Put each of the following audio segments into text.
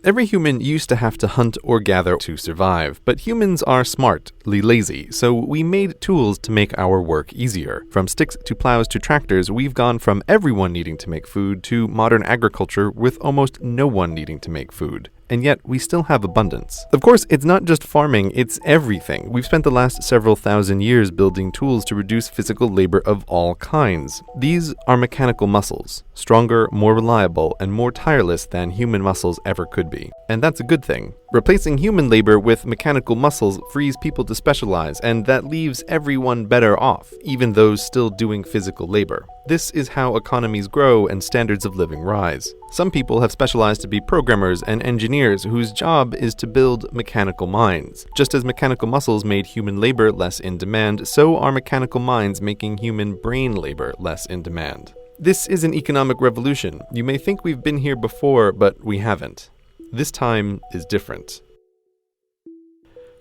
Every human used to have to hunt or gather to survive, but humans are smartly lazy, so we made tools to make our work easier. From sticks to plows to tractors, we've gone from everyone needing to make food to modern agriculture with almost no one needing to make food. And yet, we still have abundance. Of course, it's not just farming, it's everything. We've spent the last several thousand years building tools to reduce physical labor of all kinds. These are mechanical muscles, stronger, more reliable, and more tireless than human muscles ever could be. And that's a good thing. Replacing human labor with mechanical muscles frees people to specialize, and that leaves everyone better off, even those still doing physical labor. This is how economies grow and standards of living rise. Some people have specialized to be programmers and engineers whose job is to build mechanical minds. Just as mechanical muscles made human labor less in demand, so are mechanical minds making human brain labor less in demand. This is an economic revolution. You may think we've been here before, but we haven't. This time is different.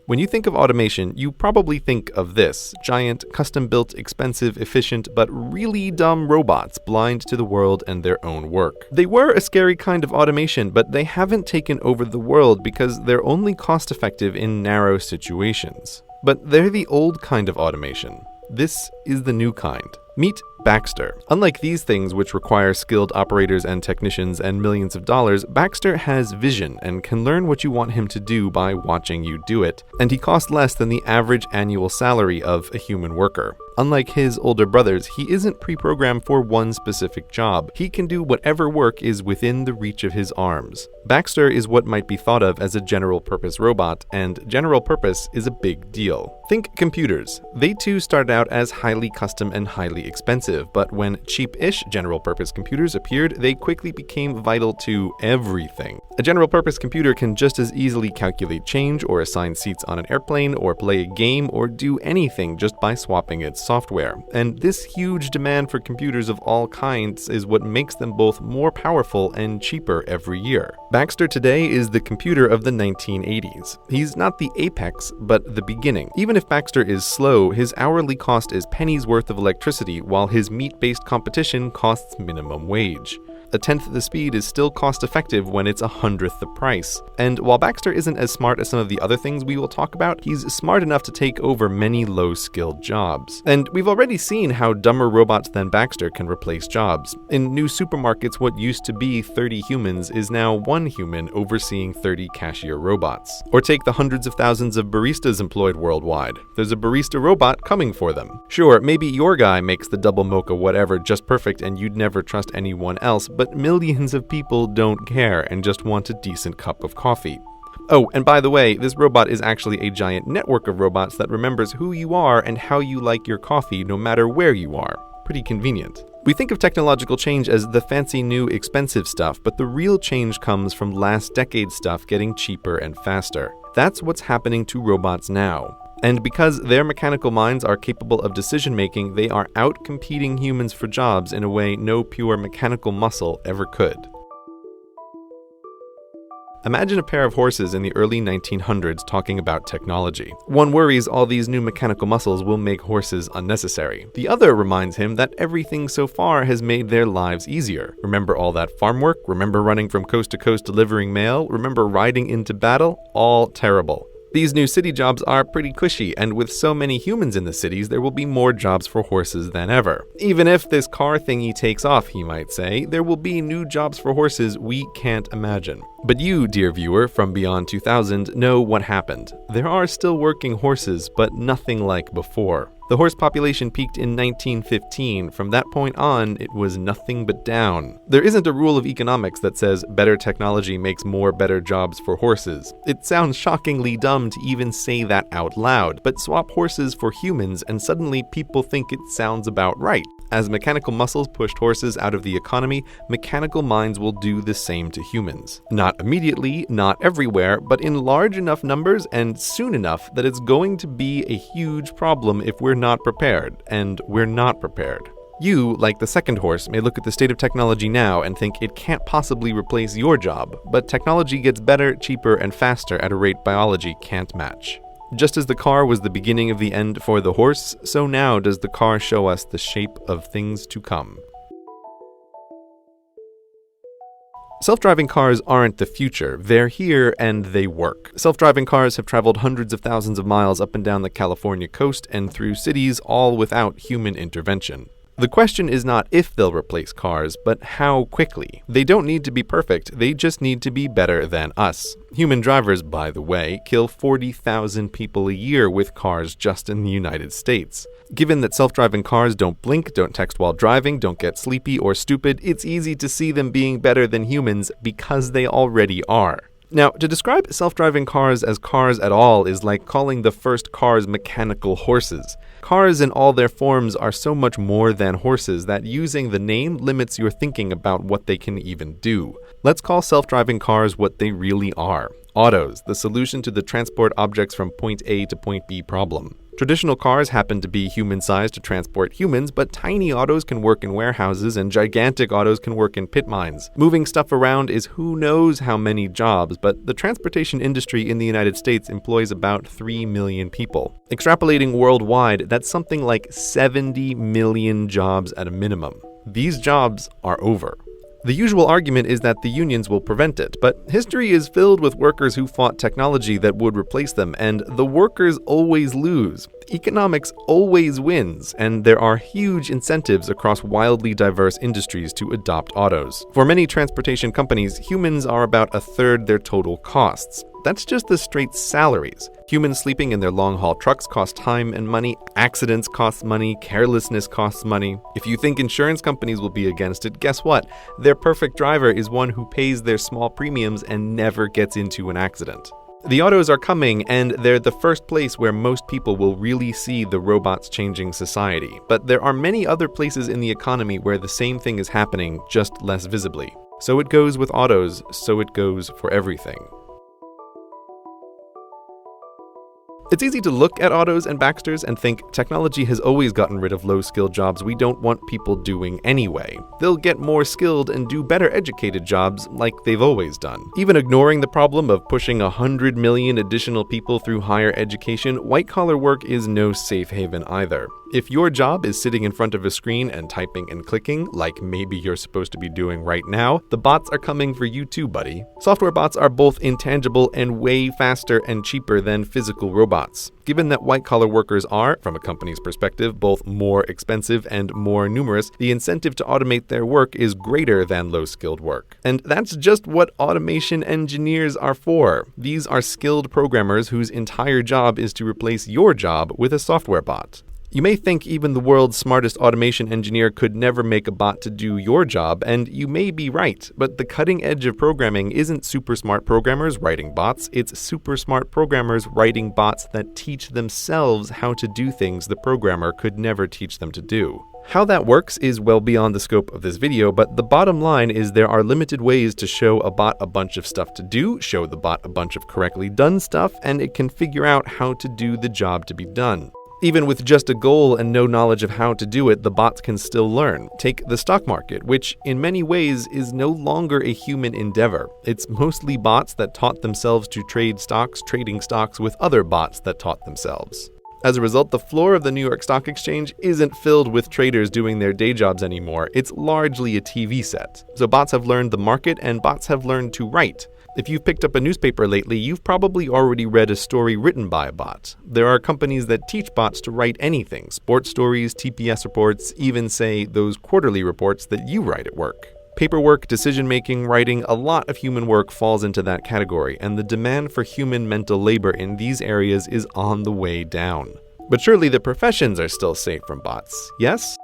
When you think of automation, you probably think of this: giant, custom-built, expensive, efficient, but really dumb robots blind to the world and their own work. They were a scary kind of automation, but they haven't taken over the world because they're only cost-effective in narrow situations. But they're the old kind of automation. This is the new kind. Meet Baxter. Unlike these things, which require skilled operators and technicians and millions of dollars, Baxter has vision and can learn what you want him to do by watching you do it, and he costs less than the average annual salary of a human worker. Unlike his older brothers, he isn't pre-programmed for one specific job. He can do whatever work is within the reach of his arms. Baxter is what might be thought of as a general-purpose robot, and general purpose is a big deal. Think computers. They too started out as highly custom and highly expensive, but when cheap-ish general-purpose computers appeared, they quickly became vital to everything. A general-purpose computer can just as easily calculate change, or assign seats on an airplane, or play a game, or do anything just by swapping its software. And this huge demand for computers of all kinds is what makes them both more powerful and cheaper every year. Baxter today is the computer of the 1980s. He's not the apex, but the beginning. Even if Baxter is slow, his hourly cost is pennies worth of electricity, while his meat-based competition costs minimum wage. A tenth the speed is still cost-effective when it's 100th the price. And while Baxter isn't as smart as some of the other things we will talk about, he's smart enough to take over many low-skilled jobs. And we've already seen how dumber robots than Baxter can replace jobs. In new supermarkets, what used to be 30 humans is now one human overseeing 30 cashier robots. Or take the hundreds of thousands of baristas employed worldwide. There's a barista robot coming for them. Sure, maybe your guy makes the double mocha whatever just perfect and you'd never trust anyone else, but millions of people don't care and just want a decent cup of coffee. Oh, and by the way, this robot is actually a giant network of robots that remembers who you are and how you like your coffee no matter where you are. Pretty convenient. We think of technological change as the fancy new expensive stuff, but the real change comes from last decade's stuff getting cheaper and faster. That's what's happening to robots now. And because their mechanical minds are capable of decision-making, they are out-competing humans for jobs in a way no pure mechanical muscle ever could. Imagine a pair of horses in the early 1900s talking about technology. One worries all these new mechanical muscles will make horses unnecessary. The other reminds him that everything so far has made their lives easier. Remember all that farm work? Remember running from coast to coast delivering mail? Remember riding into battle? All terrible. These new city jobs are pretty cushy, and with so many humans in the cities, there will be more jobs for horses than ever. Even if this car thingy takes off, he might say, there will be new jobs for horses we can't imagine. But you, dear viewer from Beyond 2000, know what happened. There are still working horses, but nothing like before. The horse population peaked in 1915. From that point on, it was nothing but down. There isn't a rule of economics that says better technology makes more better jobs for horses. It sounds shockingly dumb to even say that out loud, but swap horses for humans and suddenly people think it sounds about right. As mechanical muscles pushed horses out of the economy, mechanical minds will do the same to humans. Not immediately, not everywhere, but in large enough numbers and soon enough that it's going to be a huge problem if we're not prepared, and we're not prepared. You, like the second horse, may look at the state of technology now and think it can't possibly replace your job, but technology gets better, cheaper, and faster at a rate biology can't match. Just as the car was the beginning of the end for the horse, so now does the car show us the shape of things to come. Self-driving cars aren't the future. They're here and they work. Self-driving cars have traveled hundreds of thousands of miles up and down the California coast and through cities, all without human intervention. The question is not if they'll replace cars, but how quickly. They don't need to be perfect, they just need to be better than us. Human drivers, by the way, kill 40,000 people a year with cars just in the United States. Given that self-driving cars don't blink, don't text while driving, don't get sleepy or stupid, it's easy to see them being better than humans because they already are. Now, to describe self-driving cars as cars at all is like calling the first cars mechanical horses. Cars in all their forms are so much more than horses that using the name limits your thinking about what they can even do. Let's call self-driving cars what they really are. Autos, the solution to the transport objects from point A to point B problem. Traditional cars happen to be human-sized to transport humans, but tiny autos can work in warehouses and gigantic autos can work in pit mines. Moving stuff around is who knows how many jobs, but the transportation industry in the United States employs about 3 million people. Extrapolating worldwide, that's something like 70 million jobs at a minimum. These jobs are over. The usual argument is that the unions will prevent it, but history is filled with workers who fought technology that would replace them, and the workers always lose. Economics always wins, and there are huge incentives across wildly diverse industries to adopt autos. For many transportation companies, humans are about a third their total costs. That's just the straight salaries. Humans sleeping in their long-haul trucks cost time and money, accidents cost money, carelessness costs money. If you think insurance companies will be against it, guess what? Their perfect driver is one who pays their small premiums and never gets into an accident. The autos are coming, and they're the first place where most people will really see the robots changing society. But there are many other places in the economy where the same thing is happening, just less visibly. So it goes with autos, so it goes for everything. It's easy to look at Autos and Baxters and think technology has always gotten rid of low-skilled jobs we don't want people doing anyway. They'll get more skilled and do better educated jobs like they've always done. Even ignoring the problem of pushing 100 million additional people through higher education, white-collar work is no safe haven either. If your job is sitting in front of a screen and typing and clicking, like maybe you're supposed to be doing right now, the bots are coming for you too, buddy. Software bots are both intangible and way faster and cheaper than physical robots. Given that white-collar workers are, from a company's perspective, both more expensive and more numerous, the incentive to automate their work is greater than low-skilled work. And that's just what automation engineers are for. These are skilled programmers whose entire job is to replace your job with a software bot. You may think even the world's smartest automation engineer could never make a bot to do your job, and you may be right, but the cutting edge of programming isn't super smart programmers writing bots, it's super smart programmers writing bots that teach themselves how to do things the programmer could never teach them to do. How that works is well beyond the scope of this video, but the bottom line is there are limited ways to show a bot a bunch of stuff to do, show the bot a bunch of correctly done stuff, and it can figure out how to do the job to be done. Even with just a goal and no knowledge of how to do it, the bots can still learn. Take the stock market, which in many ways is no longer a human endeavor. It's mostly bots that taught themselves to trade stocks, trading stocks with other bots that taught themselves. As a result, the floor of the New York Stock Exchange isn't filled with traders doing their day jobs anymore. It's largely a TV set. So bots have learned the market and bots have learned to write. If you've picked up a newspaper lately, you've probably already read a story written by a bot. There are companies that teach bots to write anything, sports stories, TPS reports, even say those quarterly reports that you write at work. Paperwork, decision-making, writing, a lot of human work falls into that category, and the demand for human mental labor in these areas is on the way down. But surely the professions are still safe from bots, yes?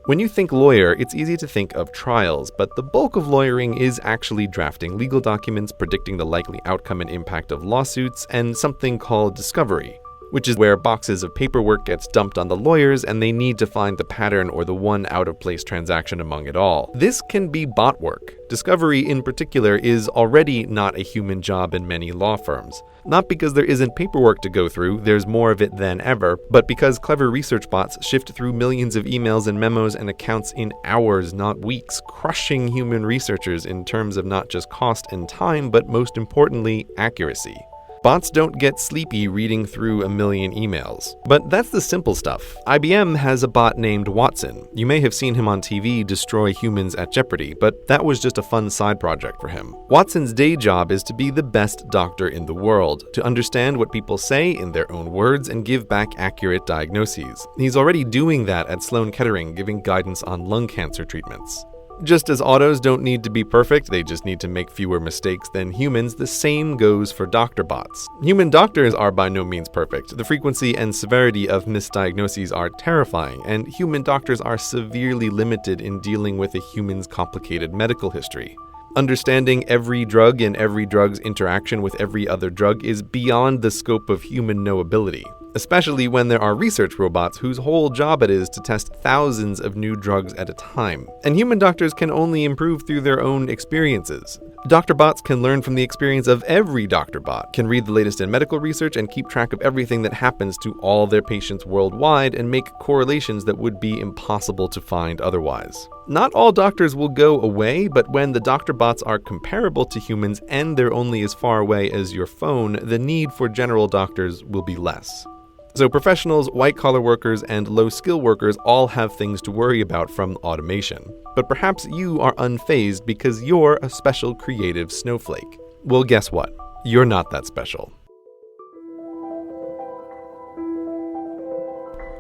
When you think lawyer, it's easy to think of trials, but the bulk of lawyering is actually drafting legal documents, predicting the likely outcome and impact of lawsuits, and something called discovery, which is where boxes of paperwork gets dumped on the lawyers and they need to find the pattern or the one out-of-place transaction among it all. This can be bot work. Discovery, in particular, is already not a human job in many law firms. Not because there isn't paperwork to go through, there's more of it than ever, but because clever research bots shift through millions of emails and memos and accounts in hours, not weeks, crushing human researchers in terms of not just cost and time, but most importantly, accuracy. Bots don't get sleepy reading through a million emails. But that's the simple stuff. IBM has a bot named Watson. You may have seen him on TV destroy humans at Jeopardy, but that was just a fun side project for him. Watson's day job is to be the best doctor in the world, to understand what people say in their own words and give back accurate diagnoses. He's already doing that at Sloan Kettering, giving guidance on lung cancer treatments. Just as autos don't need to be perfect, they just need to make fewer mistakes than humans, the same goes for doctor bots. Human doctors are by no means perfect. The frequency and severity of misdiagnoses are terrifying, and human doctors are severely limited in dealing with a human's complicated medical history. Understanding every drug and every drug's interaction with every other drug is beyond the scope of human knowability, especially when there are research robots whose whole job it is to test thousands of new drugs at a time. And human doctors can only improve through their own experiences. Doctor bots can learn from the experience of every doctor bot, can read the latest in medical research and keep track of everything that happens to all their patients worldwide and make correlations that would be impossible to find otherwise. Not all doctors will go away, but when the doctor bots are comparable to humans and they're only as far away as your phone, the need for general doctors will be less. So professionals, white-collar workers, and low-skill workers all have things to worry about from automation. But perhaps you are unfazed because you're a special creative snowflake. Well, guess what? You're not that special.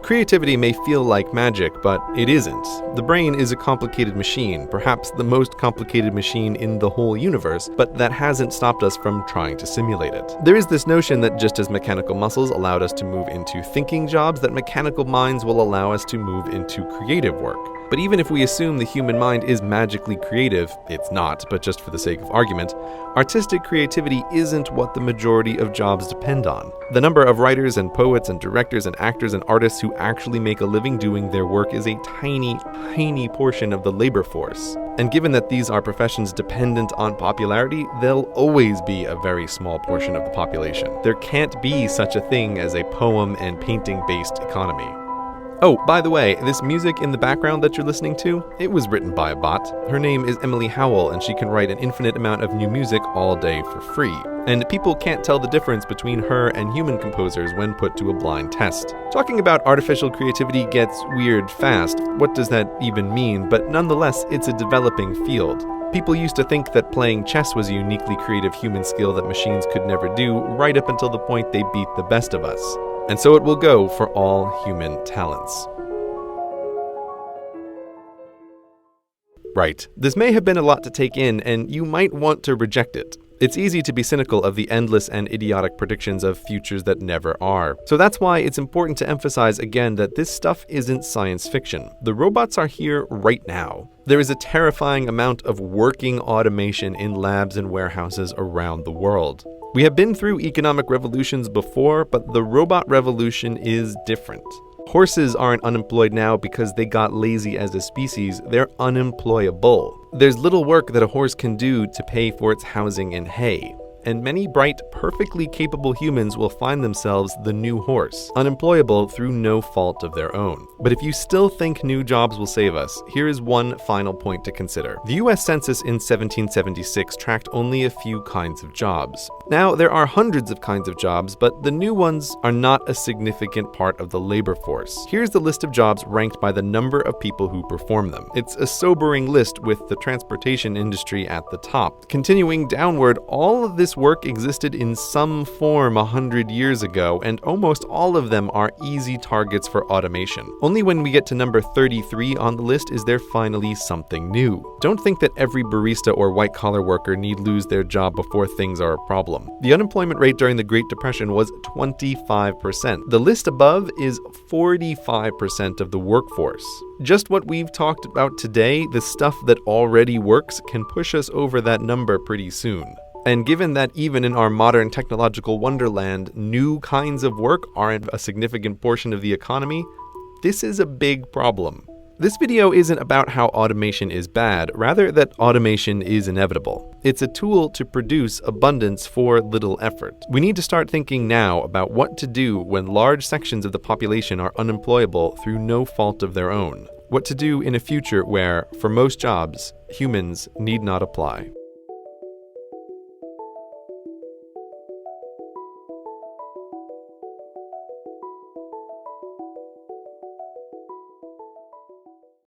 Creativity may feel like magic, but it isn't. The brain is a complicated machine, perhaps the most complicated machine in the whole universe, but that hasn't stopped us from trying to simulate it. There is this notion that just as mechanical muscles allowed us to move into thinking jobs, that mechanical minds will allow us to move into creative work. But even if we assume the human mind is magically creative, it's not, but just for the sake of argument, artistic creativity isn't what the majority of jobs depend on. The number of writers and poets and directors and actors and artists who actually make a living doing their work is a tiny, tiny portion of the labor force. And given that these are professions dependent on popularity, they'll always be a very small portion of the population. There can't be such a thing as a poem and painting-based economy. Oh, by the way, this music in the background that you're listening to, it was written by a bot. Her name is Emily Howell, and she can write an infinite amount of new music all day for free. And people can't tell the difference between her and human composers when put to a blind test. Talking about artificial creativity gets weird fast. What does that even mean? But nonetheless, it's a developing field. People used to think that playing chess was a uniquely creative human skill that machines could never do, right up until the point they beat the best of us. And so it will go for all human talents. Right, this may have been a lot to take in, and you might want to reject it. It's easy to be cynical of the endless and idiotic predictions of futures that never are. So that's why it's important to emphasize again that this stuff isn't science fiction. The robots are here right now. There is a terrifying amount of working automation in labs and warehouses around the world. We have been through economic revolutions before, but the robot revolution is different. Horses aren't unemployed now because they got lazy as a species, they're unemployable. There's little work that a horse can do to pay for its housing and hay. And many bright, perfectly capable humans will find themselves the new horse, unemployable through no fault of their own. But if you still think new jobs will save us, here is one final point to consider. The US Census in 1776 tracked only a few kinds of jobs. Now, there are hundreds of kinds of jobs, but the new ones are not a significant part of the labor force. Here's the list of jobs ranked by the number of people who perform them. It's a sobering list with the transportation industry at the top. Continuing downward, all of this work existed in some form 100 years ago, and almost all of them are easy targets for automation. Only when we get to number 33 on the list is there finally something new. Don't think that every barista or white-collar worker need lose their job before things are a problem. The unemployment rate during the Great Depression was 25%. The list above is 45% of the workforce. Just what we've talked about today, the stuff that already works, can push us over that number pretty soon. And given that even in our modern technological wonderland, new kinds of work aren't a significant portion of the economy, this is a big problem. This video isn't about how automation is bad, rather that automation is inevitable. It's a tool to produce abundance for little effort. We need to start thinking now about what to do when large sections of the population are unemployable through no fault of their own. What to do in a future where, for most jobs, humans need not apply.